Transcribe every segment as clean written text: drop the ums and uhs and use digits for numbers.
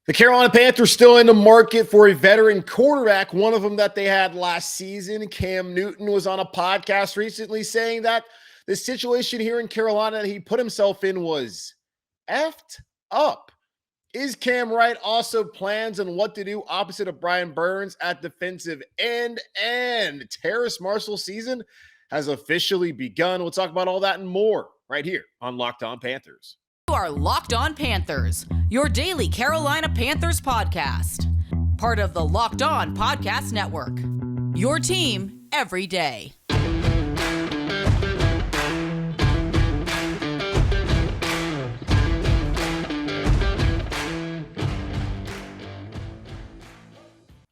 The Carolina Panthers still in the market for a veteran quarterback, one of them that they had last season. Cam Newton was on a podcast recently saying that the situation here in Carolina that he put himself in was effed up. Is Cam right? Also plans on what to do opposite of Brian Burns at defensive end, and Terrace Marshall season has officially begun. We'll talk about all that and more right here on Locked On Panthers. You are Locked On Panthers, your daily Carolina Panthers podcast. Part of the Locked On Podcast Network, your team every day.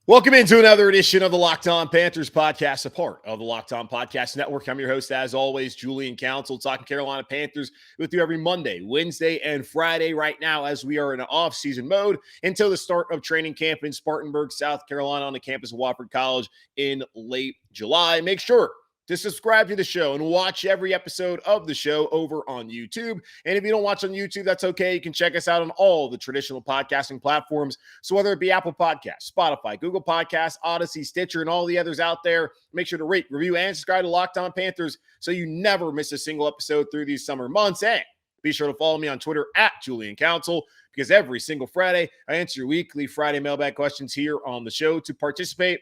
Welcome into another edition of the Locked On Panthers podcast, a part of the Locked On Podcast Network. I'm your host, as always, Julian Council, talking Carolina Panthers with you every Monday, Wednesday, and Friday right now as we are in an off-season mode until the start of training camp in Spartanburg, South Carolina on the campus of Wofford College in late July. Make sure to subscribe to the show and watch every episode of the show over on YouTube. And if you don't watch on YouTube, that's okay. You can check us out on all the traditional podcasting platforms. So whether it be Apple Podcasts, Spotify, Google Podcasts, Odyssey, Stitcher, and all the others out there, make sure to rate, review, and subscribe to Locked On Panthers so you never miss a single episode through these summer months. And be sure to follow me on Twitter at Julian Council, because every single Friday, I answer your weekly Friday mailbag questions here on the show. To participate,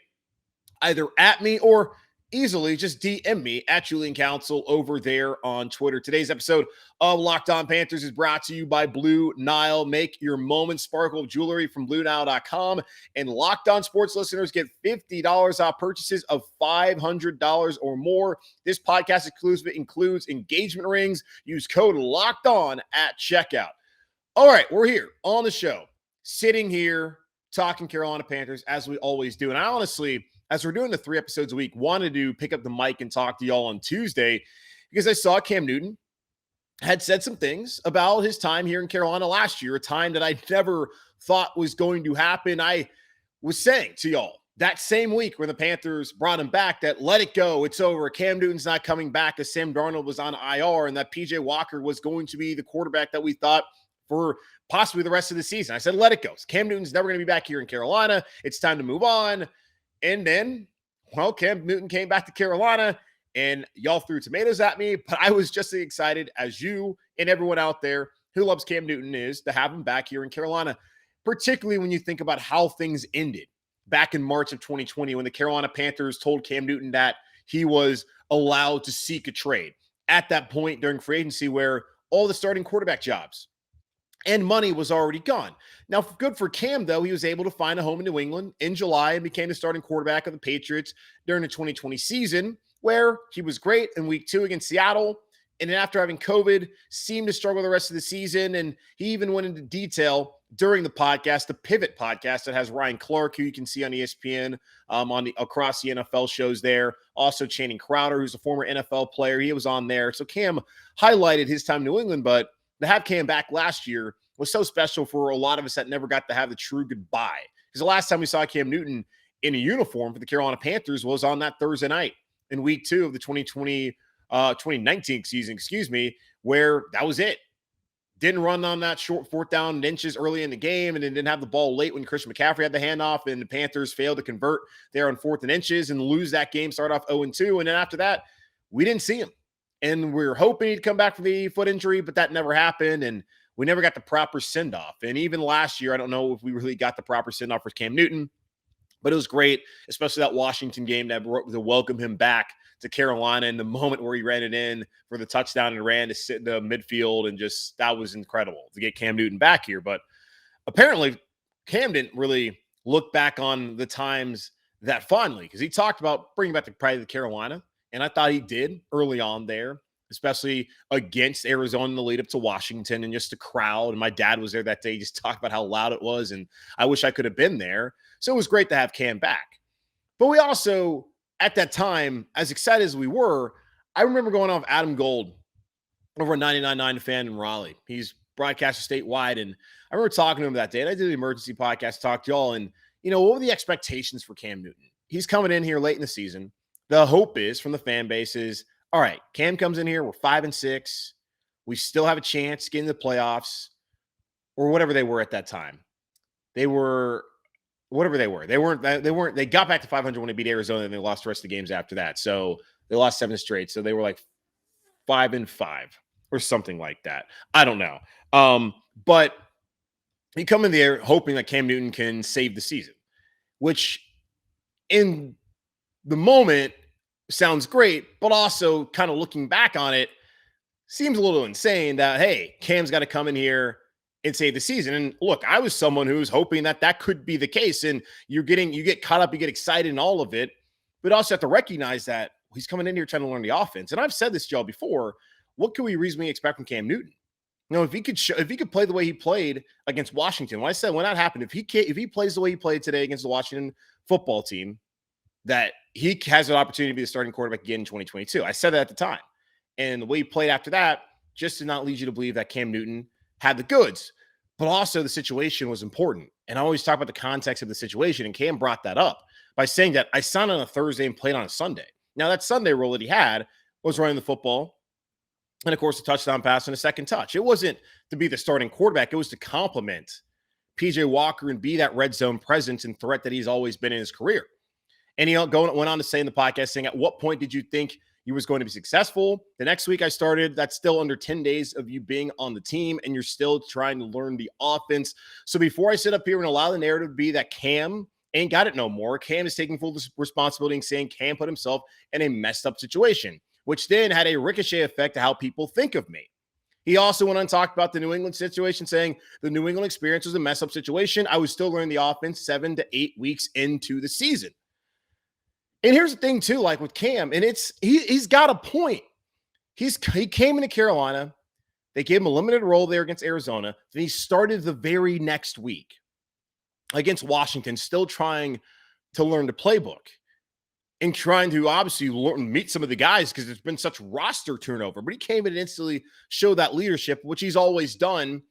either at me or easily just DM me at Julian Council over there on Twitter. Today's episode of Locked On Panthers is brought to you by Blue Nile. Make your moments sparkle with jewelry from BlueNile.com. And Locked On Sports listeners get $50 off purchases of $500 or more. This podcast exclusive includes engagement rings. Use code Locked On at checkout. All right, we're here on the show, sitting here talking Carolina Panthers as we always do. And I honestly, as we're doing the 3 episodes a week, wanted to pick up the mic and talk to y'all on Tuesday because I saw Cam Newton had said some things about his time here in Carolina last year, a time that I never thought was going to happen. I was saying to y'all that same week when the Panthers brought him back that let it go, it's over. Cam Newton's not coming back, as Sam Darnold was on IR, and that PJ Walker was going to be the quarterback that we thought for possibly the rest of the season. I said, let it go. Cam Newton's never going to be back here in Carolina. It's time to move on. And then, well, Cam Newton came back to Carolina, and y'all threw tomatoes at me, but I was just as excited as you and everyone out there who loves Cam Newton is to have him back here in Carolina, particularly when you think about how things ended back in March of 2020 when the Carolina Panthers told Cam Newton that he was allowed to seek a trade. At that point during free agency where all the starting quarterback jobs and money was already gone. Now, good for Cam, though. He was able to find a home in New England in July and became the starting quarterback of the Patriots during the 2020 season, where he was great in week 2 against Seattle. And then after having COVID, seemed to struggle the rest of the season. And he even went into detail during the podcast, the Pivot podcast that has Ryan Clark, who you can see on ESPN, across the NFL shows there. Also Channing Crowder, who's a former NFL player. He was on there. So Cam highlighted his time in New England, but to have Cam back last year was so special for a lot of us that never got to have the true goodbye. Because the last time we saw Cam Newton in a uniform for the Carolina Panthers was on that Thursday night in week 2 of the 2019 season, where that was it. Didn't run on that short 4th down and inches early in the game, and then didn't have the ball late when Christian McCaffrey had the handoff, and the Panthers failed to convert there on 4th and inches and lose that game, start off 0-2. And then after that, we didn't see him. And we were hoping he'd come back from the foot injury, but that never happened. And we never got the proper send-off. And even last year, I don't know if we really got the proper send-off for Cam Newton, but it was great, especially that Washington game to welcome him back to Carolina in the moment where he ran it in for the touchdown and ran to sit in the midfield. And just, that was incredible to get Cam Newton back here. But apparently Cam didn't really look back on the times that fondly, because he talked about bringing back the pride of Carolina. And I thought he did early on there, especially against Arizona in the lead up to Washington and just the crowd. And my dad was there that day. He just talked about how loud it was. And I wish I could have been there. So it was great to have Cam back. But we also, at that time, as excited as we were, I remember going off Adam Gold over at 99.9 Fan in Raleigh. He's broadcaster statewide. And I remember talking to him that day. And I did the emergency podcast, talk to y'all. And, what were the expectations for Cam Newton? He's coming in here late in the season. The hope is from the fan base is, all right, Cam comes in here, we're 5-6. We still have a chance to get in the playoffs or whatever they were at that time. they were whatever they were. They got back to 500 when they beat Arizona, and they lost the rest of the games after that. So they lost 7 straight. So they were like 5-5 or something like that. I don't know. But you come in there hoping that Cam Newton can save the season, which in the moment sounds great, but also kind of looking back on it seems a little insane that, hey, Cam's got to come in here and save the season. And look, I was someone who was hoping that that could be the case. And you get caught up, you get excited in all of it, but also have to recognize that he's coming in here trying to learn the offense. And I've said this to y'all before. What can we reasonably expect from Cam Newton? You know, if he could play the way he played against Washington, when that happened, if he plays the way he played today against the Washington football team, that he has an opportunity to be the starting quarterback again in 2022. I said that at the time. And the way he played after that just did not lead you to believe that Cam Newton had the goods. But also the situation was important. And I always talk about the context of the situation. And Cam brought that up by saying that I signed on a Thursday and played on a Sunday. Now, that Sunday role that he had was running the football. And, of course, a touchdown pass and a second touch. It wasn't to be the starting quarterback. It was to complement P.J. Walker and be that red zone presence and threat that he's always been in his career. And he went on to say in the podcast, saying, at what point did you think you was going to be successful? The next week I started, that's still under 10 days of you being on the team, and you're still trying to learn the offense. So before I sit up here and allow the narrative to be that Cam ain't got it no more, Cam is taking full responsibility and saying Cam put himself in a messed up situation, which then had a ricochet effect to how people think of me. He also went on and talked about the New England situation, saying the New England experience was a mess up situation. I was still learning the offense 7 to 8 weeks into the season. And here's the thing too, like with Cam, and he's got a point. He came into Carolina. They gave him a limited role there against Arizona. Then he started the very next week against Washington, still trying to learn the playbook and trying to obviously meet some of the guys because there's been such roster turnover. But he came in and instantly showed that leadership, which he's always done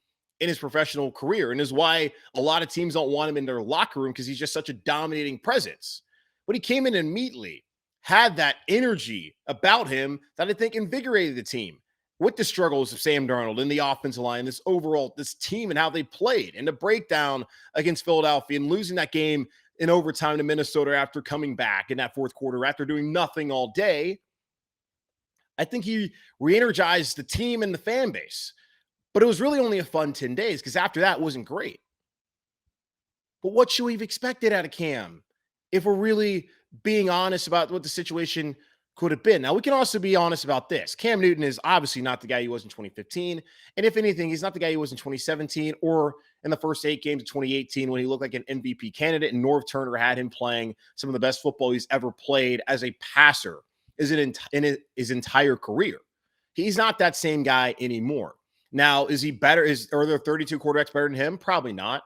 in his professional career, and is why a lot of teams don't want him in their locker room because he's just such a dominating presence. But he came in immediately, had that energy about him that I think invigorated the team with the struggles of Sam Darnold and the offensive line, this team and how they played, and the breakdown against Philadelphia and losing that game in overtime to Minnesota after coming back in that fourth quarter after doing nothing all day. I think he re-energized the team and the fan base. But it was really only a fun 10 days because after that it wasn't great. But what should we have expected out of Cam if we're really being honest about what the situation could have been? Now, we can also be honest about this. Cam Newton is obviously not the guy he was in 2015. And if anything, he's not the guy he was in 2017 or in the first 8 games of 2018 when he looked like an MVP candidate and Norv Turner had him playing some of the best football he's ever played as a passer in his entire career. He's not that same guy anymore. Now, is he better? Are there 32 quarterbacks better than him? Probably not.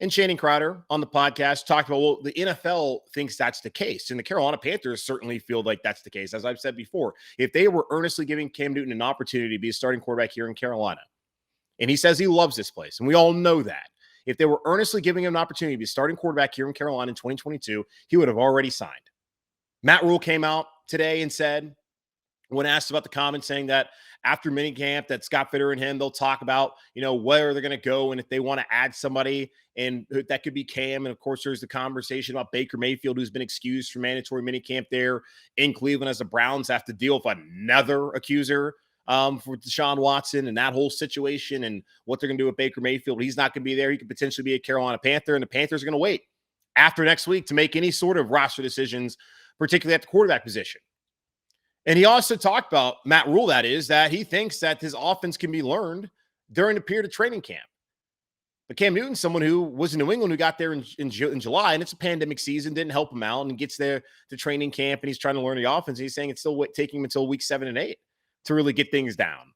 And Channing Crowder on the podcast talked about, well, the NFL thinks that's the case. And the Carolina Panthers certainly feel like that's the case. As I've said before, if they were earnestly giving Cam Newton an opportunity to be a starting quarterback here in Carolina, and he says he loves this place, and we all know that, if they were earnestly giving him an opportunity to be a starting quarterback here in Carolina in 2022, he would have already signed. Matt Rhule came out today and said, when asked about the comments, saying that after minicamp, that Scott Fitterer and him, they'll talk about, where they're going to go and if they want to add somebody, and that could be Cam. And of course, there's the conversation about Baker Mayfield, who's been excused from mandatory minicamp there in Cleveland as the Browns have to deal with another accuser for Deshaun Watson and that whole situation and what they're going to do with Baker Mayfield. He's not going to be there. He could potentially be a Carolina Panther, and the Panthers are going to wait after next week to make any sort of roster decisions, particularly at the quarterback position. And he also talked about, Matt Rhule, that he thinks that his offense can be learned during the period of training camp. But Cam Newton, someone who was in New England, who got there in July, and it's a pandemic season, didn't help him out, and gets there to training camp, and he's trying to learn the offense. And he's saying it's still taking him until week 7 and 8 to really get things down.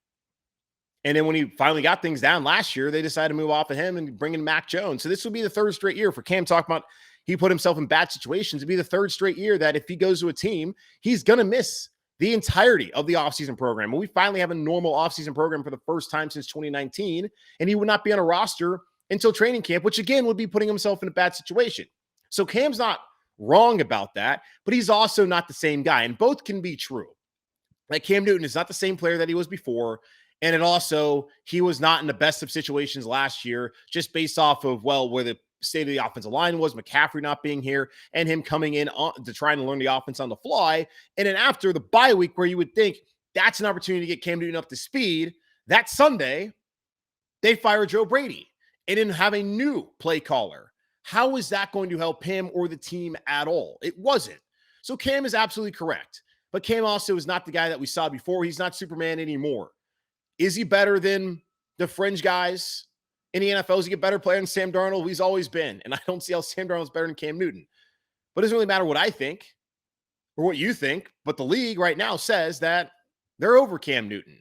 And then when he finally got things down last year, they decided to move off of him and bring in Mac Jones. So this will be the third straight year for Cam, talking about he put himself in bad situations. It'll be the third straight year that if he goes to a team, he's going to miss the entirety of the offseason program. And we finally have a normal offseason program for the first time since 2019, and he would not be on a roster until training camp, which again would be putting himself in a bad situation. So Cam's not wrong about that, but he's also not the same guy. And both can be true. Like Cam Newton is not the same player that he was before. And it also, he was not in the best of situations last year, just based off of, where the state of the offensive line was, McCaffrey not being here, and him coming in to try and learn the offense on the fly. And then after the bye week, where you would think that's an opportunity to get Cam Newton up to speed, that Sunday, they fire Joe Brady and then have a new play caller. How is that going to help him or the team at all? It wasn't. So Cam is absolutely correct. But Cam also is not the guy that we saw before. He's not Superman anymore. Is he better than the fringe guys in the NFL? Is he a better player than Sam Darnold? He's always been. And I don't see how Sam Darnold is better than Cam Newton. But it doesn't really matter what I think or what you think. But the league right now says that they're over Cam Newton.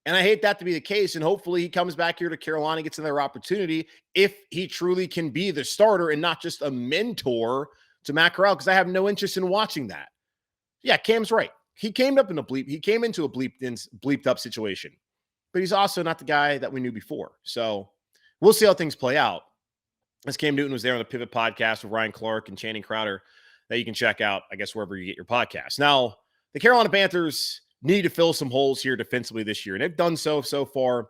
And I hate that to be the case. And hopefully he comes back here to Carolina, gets another opportunity if he truly can be the starter and not just a mentor to Matt Corral, because I have no interest in watching that. Yeah, Cam's right. He came into a bleeped up situation. But he's also not the guy that we knew before. So we'll see how things play out. As Cam Newton was there on the Pivot podcast with Ryan Clark and Channing Crowder that you can check out, I guess, wherever you get your podcast. Now, the Carolina Panthers need to fill some holes here defensively this year, and they've done so far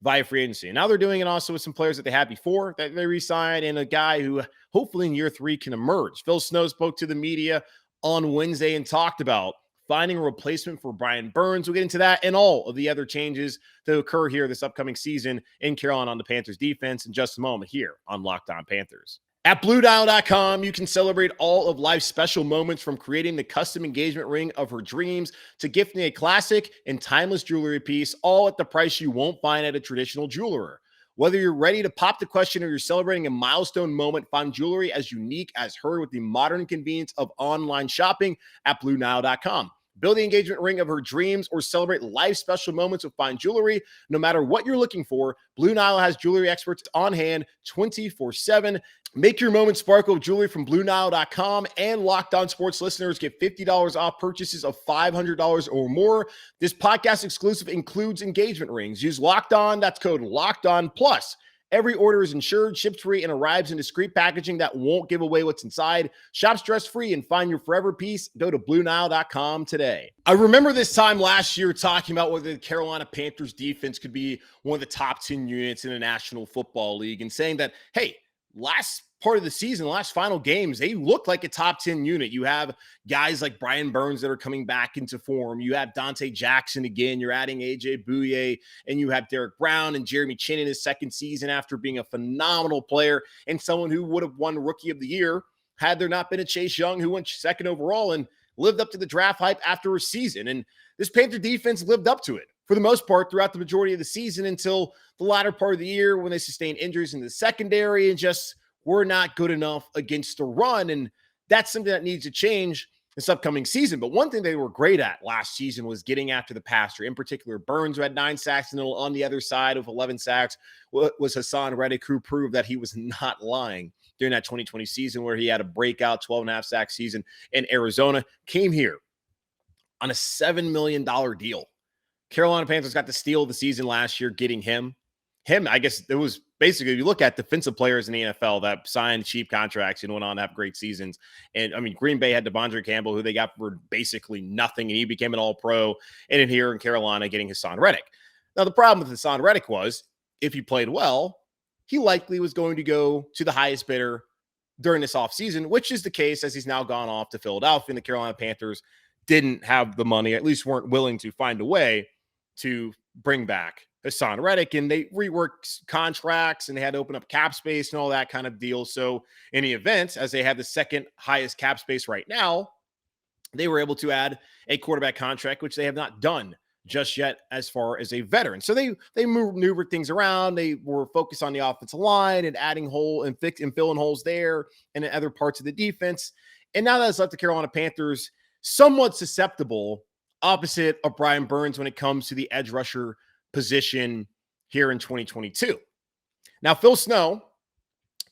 via free agency. And now they're doing it also with some players that they had before that they re-signed and a guy who hopefully in year 3 can emerge. Phil Snow spoke to the media on Wednesday and talked about finding a replacement for Brian Burns. We'll get into that and all of the other changes that occur here this upcoming season in Carolina on the Panthers defense in just a moment here on Locked On Panthers. At BlueDial.com, you can celebrate all of life's special moments, from creating the custom engagement ring of her dreams to gifting a classic and timeless jewelry piece, all at the price you won't find at a traditional jeweler. Whether you're ready to pop the question or you're celebrating a milestone moment, find jewelry as unique as her with the modern convenience of online shopping at BlueNile.com. Build the engagement ring of her dreams or celebrate life's special moments with fine jewelry. No matter what you're looking for, Blue Nile has jewelry experts on hand 24/7. Make your moment sparkle with jewelry from BlueNile.com, and Locked On Sports listeners get $50 off purchases of $500 or more. This podcast exclusive includes engagement rings. Use Locked On, that's code Locked On Plus. Every order is insured, shipped free, and arrives in discreet packaging that won't give away what's inside. Shop stress-free and find your forever piece. Go to BlueNile.com today. I remember this time last year talking about whether the Carolina Panthers defense could be one of the top 10 units in the National Football League, and saying that, hey, last part of the season, last final games, they look like a top 10 unit. You have guys like Brian Burns that are coming back into form. You have Dante Jackson again. You're adding AJ Bouye, and you have Derek Brown and Jeremy Chin in his second season after being a phenomenal player and someone who would have won Rookie of the Year had there not been a Chase Young who went second overall and lived up to the draft hype after a season. And this Panther defense lived up to it for the most part throughout the majority of the season until the latter part of the year when they sustained injuries in the secondary and just were not good enough against the run. And that's something that needs to change this upcoming season. But one thing they were great at last season was getting after the passer. In particular, Burns, who had 9 sacks, and on the other side of 11 sacks was Haason Reddick, who proved that he was not lying during that 2020 season where he had a breakout 12.5 sack season in Arizona. Came here on a $7 million deal. Carolina Panthers got the steal of the season last year getting him. I guess it was basically, if you look at defensive players in the NFL that signed cheap contracts and went on to have great seasons. And I mean, Green Bay had Devondre Campbell, who they got for basically nothing, and he became an all-pro. And in here in Carolina, getting Haason Reddick. Now, the problem with Haason Reddick was, if he played well, he likely was going to go to the highest bidder during this offseason, which is the case as he's now gone off to Philadelphia. And the Carolina Panthers didn't have the money, at least weren't willing to find a way to bring back Haason Reddick, and they reworked contracts and they had to open up cap space and all that kind of deal. So in the event, as they have the second highest cap space right now, they were able to add a quarterback contract, which they have not done just yet as far as a veteran. So they maneuvered things around. They were focused on the offensive line and adding hole and filling holes there and in other parts of the defense. And now that's left the Carolina Panthers somewhat susceptible opposite of Brian Burns when it comes to the edge rusher position here in 2022. Now, Phil Snow,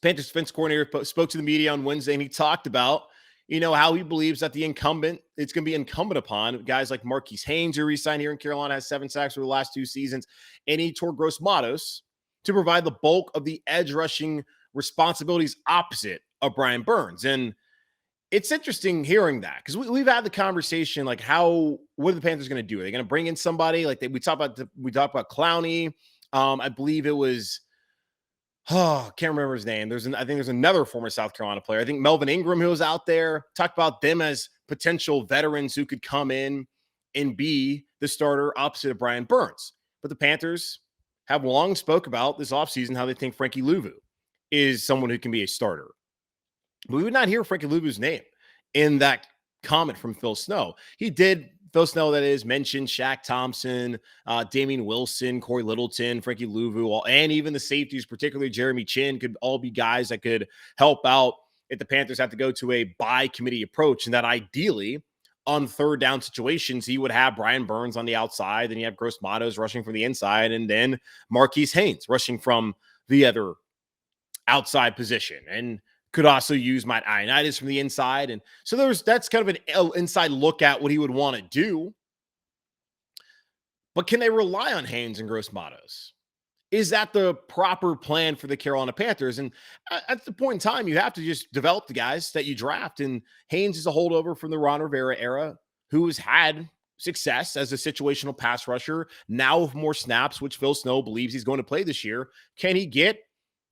Panthers defense coordinator, spoke to the media on Wednesday, and he talked about, how he believes that it's going to be incumbent upon guys like Marquis Haynes, who re-signed here in Carolina, has 7 sacks over the last 2 seasons, and Yetur Gross-Matos to provide the bulk of the edge rushing responsibilities opposite of Brian Burns. And it's interesting hearing that, because we've had the conversation, like, what are the Panthers going to do? Are they going to bring in somebody like we talked about Clowney? I believe it was Oh, can't remember his name. I think there's another former South Carolina player. I think Melvin Ingram, who was out there, talked about them as potential veterans who could come in and be the starter opposite of Brian Burns. But the Panthers have long spoke about this offseason how they think Frankie Louvu is someone who can be a starter. But we would not hear Frankie Louvu's name in that comment from Phil Snow. Phil Snow, that is, mentioned Shaq Thompson, Damian Wilson, Corey Littleton, Frankie Louvu, and even the safeties, particularly Jeremy Chin, could all be guys that could help out if the Panthers have to go to a by committee approach. And that ideally, on third down situations, he would have Brian Burns on the outside, then you have Gross-Matos rushing from the inside, and then Marquis Haynes rushing from the other outside position. And could also use Matt Ioannidis from the inside. And so that's kind of an inside look at what he would want to do. But can they rely on Haynes and Gross-Matos? Is that the proper plan for the Carolina Panthers? And at the point in time, you have to just develop the guys that you draft. And Haynes is a holdover from the Ron Rivera era who has had success as a situational pass rusher. Now with more snaps, which Phil Snow believes he's going to play this year. Can he get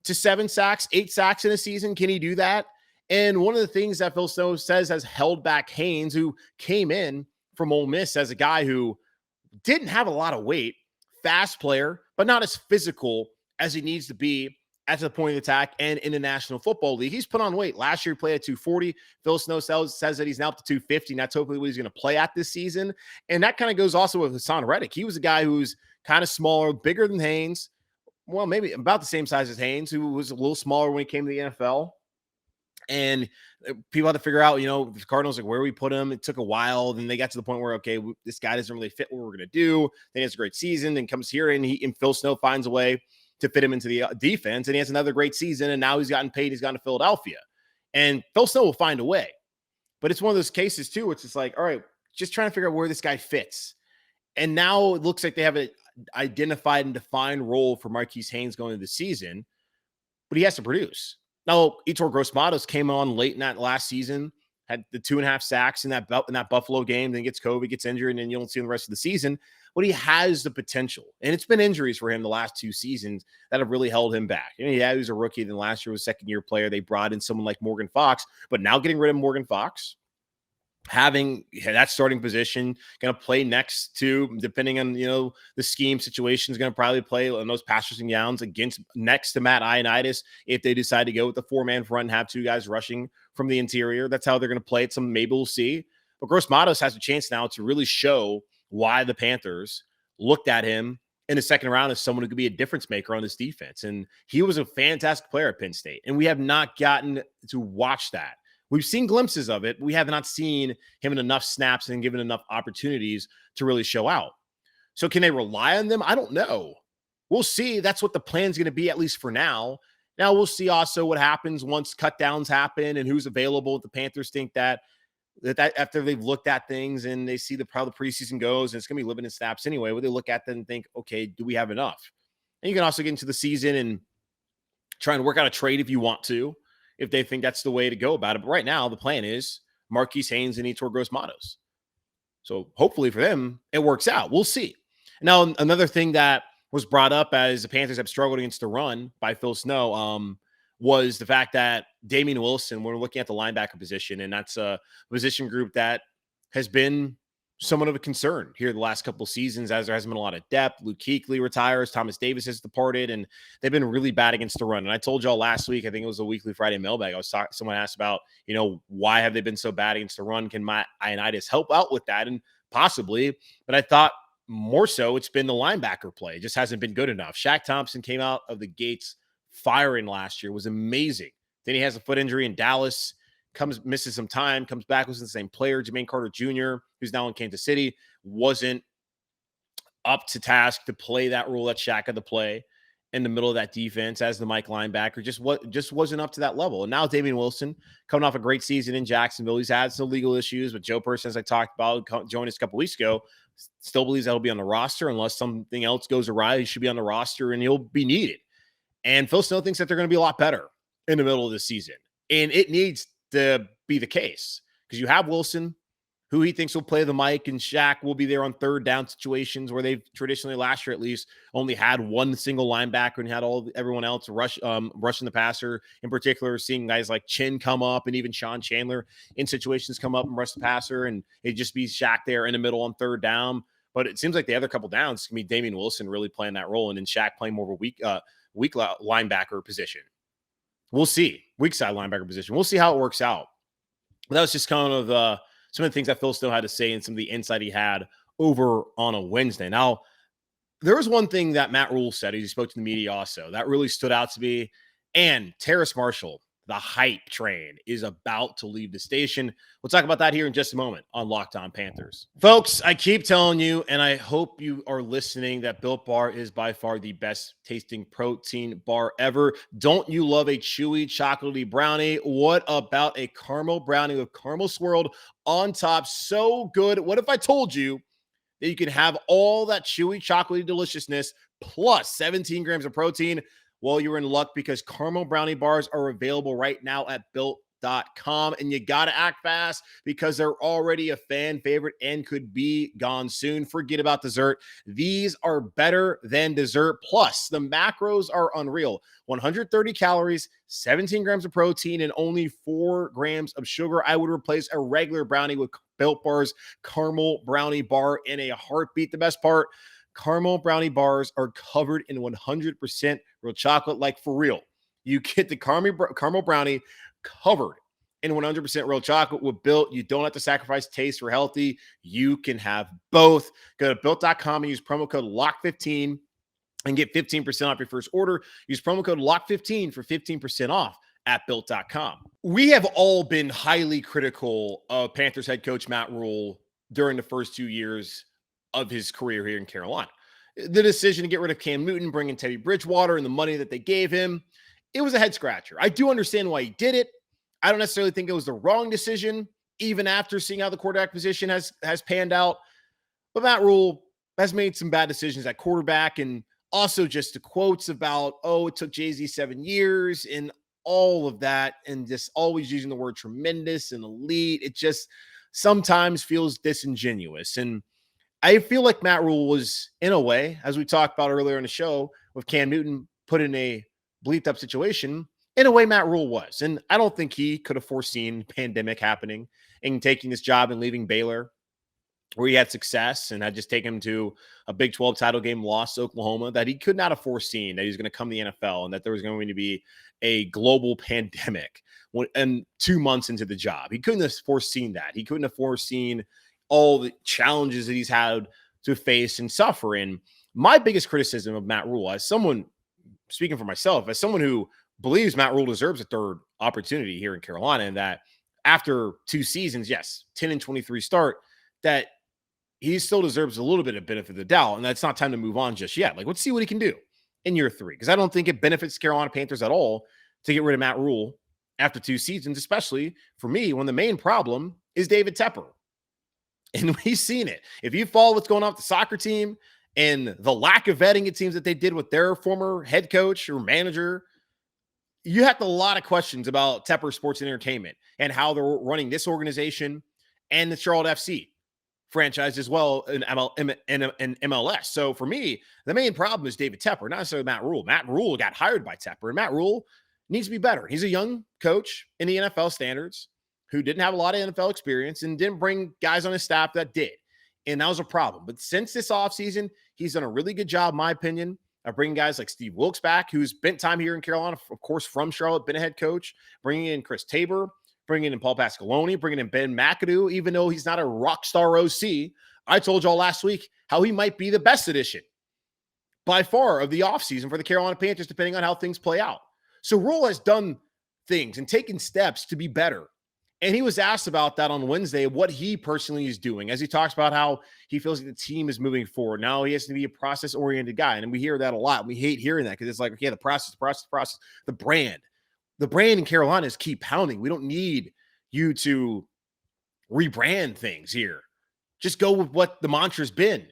to 7 sacks, 8 sacks in a season? Can he do that? And one of the things that Phil Snow says has held back Haynes, who came in from Ole Miss as a guy who didn't have a lot of weight, fast player, but not as physical as he needs to be at the point of attack and in the National Football League. He's put on weight. Last year he played at 240. Phil Snow says that he's now up to 250, and that's hopefully what he's going to play at this season. And that kind of goes also with Haason Reddick. He was a guy who's kind of smaller, bigger than Haynes, well, maybe about the same size as Haynes, who was a little smaller when he came to the NFL. And people had to figure out, the Cardinals, like, where we put him. It took a while. Then they got to the point where, okay, this guy doesn't really fit what we're going to do. Then he has a great season, then comes here, and Phil Snow finds a way to fit him into the defense. And he has another great season, and now he's gotten paid. He's gone to Philadelphia. And Phil Snow will find a way. But it's one of those cases, too, which is like, all right, just trying to figure out where this guy fits. And now it looks like they have an identified and defined role for Marquis Haynes going into the season, but he has to produce. Now, Yetur Gross-Matos came on late in that last season, had the 2.5 sacks in that Buffalo game, then gets COVID, gets injured, and then you don't see him the rest of the season. But he has the potential. And it's been injuries for him the last 2 seasons that have really held him back. He was a rookie, then last year was a second-year player. They brought in someone like Morgan Fox, but now getting rid of Morgan Fox, having that starting position, going to play next to, depending on, the scheme situation, is going to probably play on those pass rushing downs next to Matt Ioannidis if they decide to go with the 4-man front and have 2 guys rushing from the interior. That's how they're going to play it. Maybe we'll see. But Gross-Matos has a chance now to really show why the Panthers looked at him in the second round as someone who could be a difference maker on this defense. And he was a fantastic player at Penn State. And we have not gotten to watch that. We've seen glimpses of it. We have not seen him in enough snaps and given enough opportunities to really show out. So can they rely on them? I don't know. We'll see. That's what the plan's going to be, at least for now. Now we'll see also what happens once cut downs happen and who's available. The Panthers think that after they've looked at things and they see how the preseason goes, and it's going to be limited snaps anyway, where they look at them and think, okay, do we have enough? And you can also get into the season and try and work out a trade if you want to, if they think that's the way to go about it. But right now, the plan is Marquis Haynes and Yetur Gross-Matos. So hopefully for them, it works out. We'll see. Now, another thing that was brought up as the Panthers have struggled against the run by Phil Snow was the fact that Damian Wilson, when we're looking at the linebacker position, and that's a position group that has been somewhat of a concern here the last couple of seasons, as there hasn't been a lot of depth. Luke Kuechly retires, Thomas Davis has departed, and they've been really bad against the run. And I told y'all last week, I think it was a weekly Friday mailbag, someone asked about, why have they been so bad against the run? Can Matt Ioannidis help out with that? And possibly, but I thought more so it's been the linebacker play. It just hasn't been good enough. Shaq Thompson came out of the gates firing last year, was amazing. Then he has a foot injury in Dallas, misses some time, comes back, was the same player. Jermaine Carter Jr., who's now in Kansas City, wasn't up to task to play that role that Shaq had to play in the middle of that defense as the Mike linebacker. Just wasn't up to that level. And now Damian Wilson, coming off a great season in Jacksonville, he's had some legal issues, but Joe Person, as I talked about, joined us a couple weeks ago, still believes that he'll be on the roster unless something else goes awry. He should be on the roster and he'll be needed. And Phil Snow thinks that they're going to be a lot better in the middle of the season. And it needs to be the case because you have Wilson, who he thinks will play the mic, and Shaq will be there on third down situations where they've traditionally, last year at least, only had one single linebacker and had everyone else rushing the passer. In particular, seeing guys like Chin come up and even Sean Chandler in situations come up and rush the passer, and it'd just be Shaq there in the middle on third down. But it seems like the other couple downs can be Damian Wilson really playing that role, and then Shaq playing more of a weak linebacker position. We'll see. Weak side linebacker position. We'll see how it works out. But that was just kind of some of the things that Phil still had to say and some of the insight he had over on a Wednesday. Now, there was one thing that Matt Rhule said. He spoke to the media also. That really stood out to me. And Terrace Marshall, the hype train, is about to leave the station. We'll talk about that here in just a moment on Locked On Panthers. Folks, I keep telling you, and I hope you are listening, that Built Bar is by far the best tasting protein bar ever. Don't you love a chewy chocolatey brownie? What about a caramel brownie with caramel swirled on top? So good. What if I told you that you can have all that chewy chocolatey deliciousness plus 17 grams of protein? Well, you're in luck, because caramel brownie bars are available right now at built.com, and you got to act fast because they're already a fan favorite and could be gone soon. Forget about dessert. These are better than dessert. Plus, the macros are unreal. 130 calories, 17 grams of protein, and only 4 grams of sugar. I would replace a regular brownie with Built Bar's caramel brownie bar in a heartbeat. The best part, caramel brownie bars are covered in 100% real chocolate, like for real. You get the caramel brownie covered in 100% real chocolate with Built. You don't have to sacrifice taste for healthy. You can have both. Go to Built.com and use promo code LOCK15 and get 15% off your first order. Use promo code LOCK15 for 15% off at Built.com. We have all been highly critical of Panthers head coach Matt Rhule during the first 2 years of his career here in Carolina. The decision to get rid of Cam Newton, bring in Teddy Bridgewater, and the money that they gave him, it was a head scratcher. I do understand why he did it. I don't necessarily think it was the wrong decision, even after seeing how the quarterback position has panned out. But Matt Rhule has made some bad decisions at quarterback, and also just the quotes about, it took Jay-Z 7 years and all of that, and just always using the word tremendous and elite. It just sometimes feels disingenuous. And I feel like Matt Rhule was, in a way, as we talked about earlier in the show, with Cam Newton put in a bleeped up situation, in a way Matt Rhule was. And I don't think he could have foreseen pandemic happening and taking this job and leaving Baylor, where he had success and had just taken him to a Big 12 title game loss to Oklahoma, that he could not have foreseen that he was going to come to the NFL and that there was going to be a global pandemic and 2 months into the job. He couldn't have foreseen that. He couldn't have foreseen all the challenges that he's had to face and suffer. And my biggest criticism of Matt Rhule, as someone, speaking for myself, as someone who believes Matt Rhule deserves a third opportunity here in Carolina, and that after 2 seasons, yes, 10-23 start, that he still deserves a little bit of benefit of the doubt, and that's not time to move on just yet. Like, let's see what he can do in year 3, because I don't think it benefits Carolina Panthers at all to get rid of Matt Rhule after 2 seasons, especially for me, when the main problem is David Tepper. And we've seen it. If you follow what's going on with the soccer team and the lack of vetting it seems that they did with their former head coach or manager, you have a lot of questions about Tepper Sports and Entertainment and how they're running this organization and the Charlotte FC franchise as well in MLS. So for me, the main problem is David Tepper, not necessarily Matt Rhule. Matt Rhule got hired by Tepper, and Matt Rhule needs to be better. He's a young coach in the NFL standards who didn't have a lot of NFL experience and didn't bring guys on his staff that did. And that was a problem. But since this offseason, he's done a really good job, in my opinion, of bringing guys like Steve Wilkes back, who's spent time here in Carolina, of course, from Charlotte, been a head coach, bringing in Chris Tabor, bringing in Paul Pasqualoni, bringing in Ben McAdoo, even though he's not a rock star OC. I told y'all last week how he might be the best addition by far of the offseason for the Carolina Panthers, depending on how things play out. So Rhule has done things and taken steps to be better. And he was asked about that on Wednesday, what he personally is doing, as he talks about how he feels like the team is moving forward. Now he has to be a process-oriented guy. And we hear that a lot. We hate hearing that because it's like, okay, the process, the brand. The brand in Carolina is keep pounding. We don't need you to rebrand things here. Just go with what the mantra's been.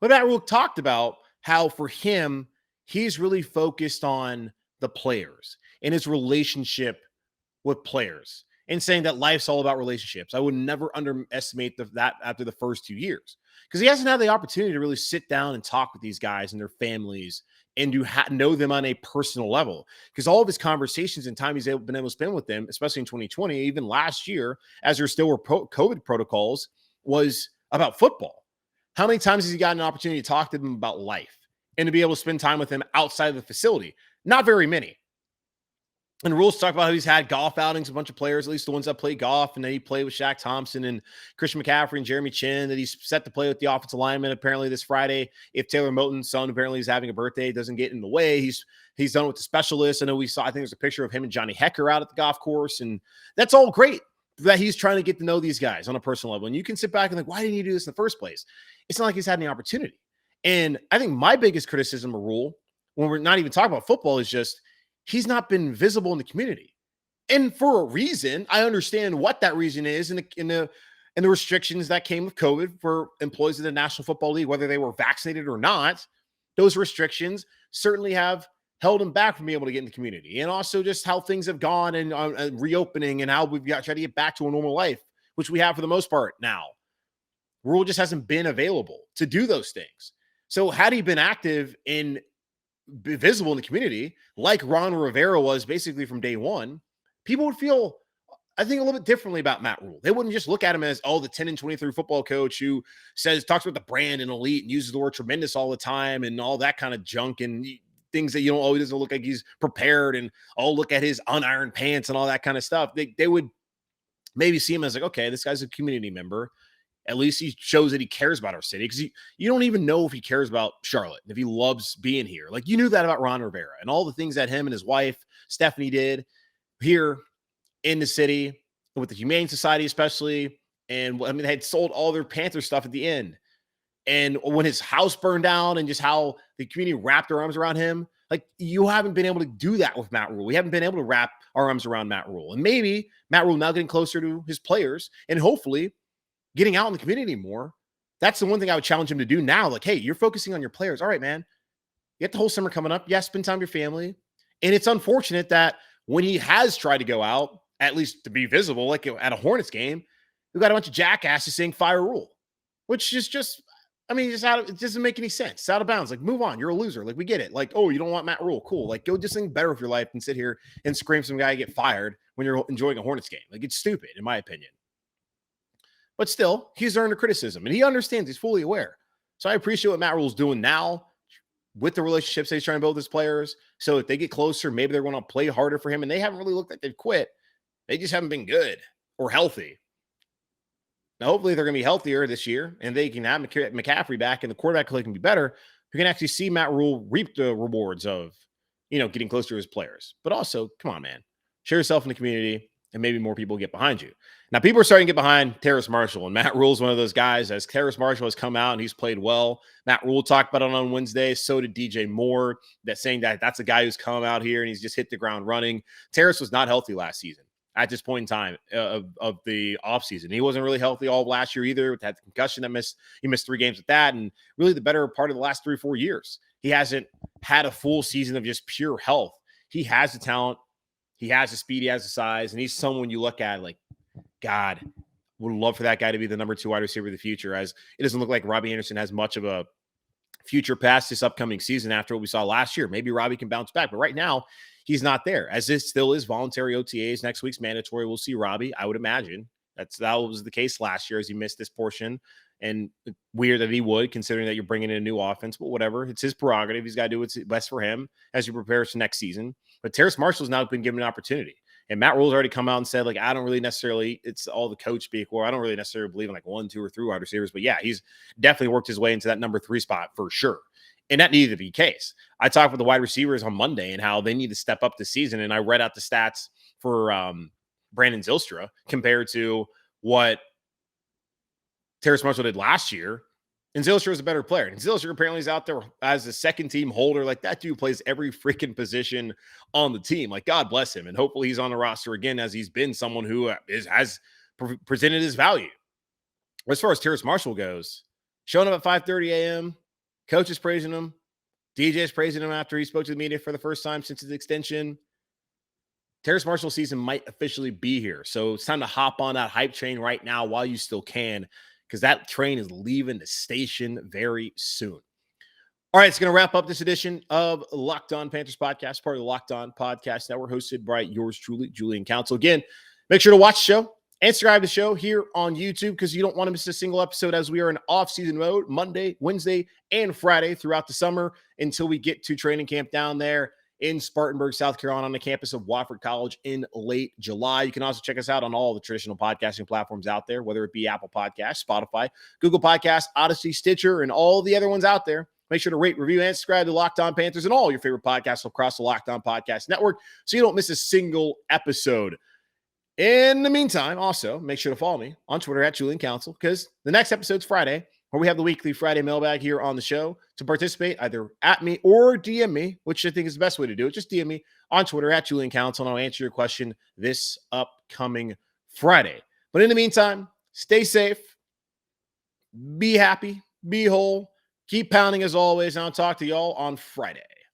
But Matt Rhule talked about how for him, he's really focused on the players and his relationship with players and saying that life's all about relationships. I would never underestimate that after the first 2 years, because he hasn't had the opportunity to really sit down and talk with these guys and their families and to know them on a personal level. Because all of his conversations and time he's been able to spend with them, especially in 2020, even last year, as there still were COVID protocols, was about football. How many times has he gotten an opportunity to talk to them about life and to be able to spend time with them outside of the facility? Not very many. And Rhule's talk about how he's had golf outings, a bunch of players, at least the ones that play golf, and then he played with Shaq Thompson and Christian McCaffrey and Jeremy Chin, that he's set to play with the offensive lineman apparently this Friday. If Taylor Moton's son apparently is having a birthday, doesn't get in the way, he's done with the specialists. I know I think there's a picture of him and Johnny Hecker out at the golf course, and that's all great that he's trying to get to know these guys on a personal level. And you can sit back and think, why didn't you do this in the first place? It's not like he's had any opportunity. And I think my biggest criticism of Rhule, when we're not even talking about football, is just he's not been visible in the community. And for a reason. I understand what that reason is in the restrictions that came with COVID for employees of the National Football League, whether they were vaccinated or not. Those restrictions certainly have held him back from being able to get in the community. And also just how things have gone and reopening and how we've got try to get back to a normal life, which we have for the most part now. Rhule just hasn't been available to do those things. So had he been active in visible in the community, like Ron Rivera was basically from day one, people would feel, I think, a little bit differently about Matt Rhule. They wouldn't just look at him as, the 10-23 football coach who talks about the brand and elite and uses the word tremendous all the time and all that kind of junk and things that doesn't look like he's prepared and, look at his unironed pants and all that kind of stuff. They would maybe see him as like, okay, this guy's a community member. At least he shows that he cares about our city, because you don't even know if he cares about Charlotte, if he loves being here. Like, you knew that about Ron Rivera and all the things that him and his wife, Stephanie, did here in the city with the Humane Society, especially. And they had sold all their Panther stuff at the end. And when his house burned down and just how the community wrapped their arms around him, like, you haven't been able to do that with Matt Rhule. We haven't been able to wrap our arms around Matt Rhule. And maybe Matt Rhule now getting closer to his players and hopefully getting out in the community more. That's the one thing I would challenge him to do now. Like, hey, you're focusing on your players. All right, man. You got the whole summer coming up. Yeah, spend time with your family. And it's unfortunate that when he has tried to go out, at least to be visible, like at a Hornets game, we got a bunch of jackasses saying fire Rhule, which is just, it doesn't make any sense. It's out of bounds. Like, move on. You're a loser. Like, we get it. Like, you don't want Matt Rhule. Cool. Like, go do something better with your life than sit here and scream some guy get fired when you're enjoying a Hornets game. Like, it's stupid, in my opinion. But still, he's earned a criticism, and he understands. He's fully aware. So I appreciate what Matt Rhule's doing now with the relationships that he's trying to build with his players. So if they get closer, maybe they're going to play harder for him. And they haven't really looked like they've quit. They just haven't been good or healthy. Now, hopefully they're going to be healthier this year, and they can have McCaffrey back, and the quarterback play can be better. You can actually see Matt Rhule reap the rewards of, getting closer to his players. But also, come on, man. Share yourself in the community, and maybe more people get behind you. Now, people are starting to get behind Terrace Marshall, and Matt Rhule's one of those guys. As Terrace Marshall has come out and he's played well, Matt Rhule talked about it on Wednesday. So did DJ Moore, saying that that's a guy who's come out here and he's just hit the ground running. Terrace was not healthy last season at this point in time of the offseason. He wasn't really healthy all last year either. Had the concussion he missed 3 games with that, and really the better part of the last 3 or 4 years. He hasn't had a full season of just pure health. He has the talent. He has the speed, he has the size, and he's someone you look at like, God, would love for that guy to be the number 2 wide receiver of the future, as it doesn't look like Robbie Anderson has much of a future past this upcoming season after what we saw last year. Maybe Robbie can bounce back, but right now he's not there, as this still is voluntary OTAs. Next week's mandatory. We'll see Robbie, I would imagine. That was the case last year, as he missed this portion. And weird that he would, considering that you're bringing in a new offense, but whatever. It's his prerogative. He's got to do what's best for him as he prepares for next season. But Terrace Marshall's now been given an opportunity. And Matt Rhule's already come out and said, like, I don't really necessarily, it's all the coach speak, or I don't really necessarily believe in like 1, 2, or 3 wide receivers. But yeah, he's definitely worked his way into that number 3 spot for sure. And that needed to be the case. I talked with the wide receivers on Monday and how they need to step up this season. And I read out the stats for Brandon Zylstra compared to what Terrace Marshall did last year. And Zylstra was a better player. And Zylstra apparently is out there as a second team holder. Like, that dude plays every freaking position on the team. Like, God bless him. And hopefully he's on the roster again, as he's been someone who has presented his value. As far as Terrace Marshall goes, showing up at 5:30 a.m., coach is praising him. DJ is praising him after he spoke to the media for the first time since his extension. Terrace Marshall season might officially be here. So it's time to hop on that hype train right now while you still can, because that train is leaving the station very soon. All right, it's going to wrap up this edition of Locked On Panthers podcast, part of the Locked On Podcast Network, hosted by yours truly, Julian Council. Again, make sure to watch the show and subscribe to the show here on YouTube, because you don't want to miss a single episode, as we are in off-season mode Monday, Wednesday, and Friday throughout the summer until we get to training camp down there in Spartanburg, South Carolina, on the campus of Wofford College in late July. You can also check us out on all the traditional podcasting platforms out there, whether it be Apple Podcasts, Spotify, Google Podcasts, Odyssey, Stitcher, and all the other ones out there. Make sure to rate, review, and subscribe to Locked On Panthers and all your favorite podcasts across the Locked On Podcast Network so you don't miss a single episode. In the meantime, also, make sure to follow me on Twitter at Julian Council, because the next episode's Friday, where we have the weekly Friday mailbag here on the show. To participate, either at me or DM me, which I think is the best way to do it. Just DM me on Twitter at Julian Council, and I'll answer your question this upcoming Friday. But in the meantime, stay safe, be happy, be whole, keep pounding as always, and I'll talk to y'all on Friday.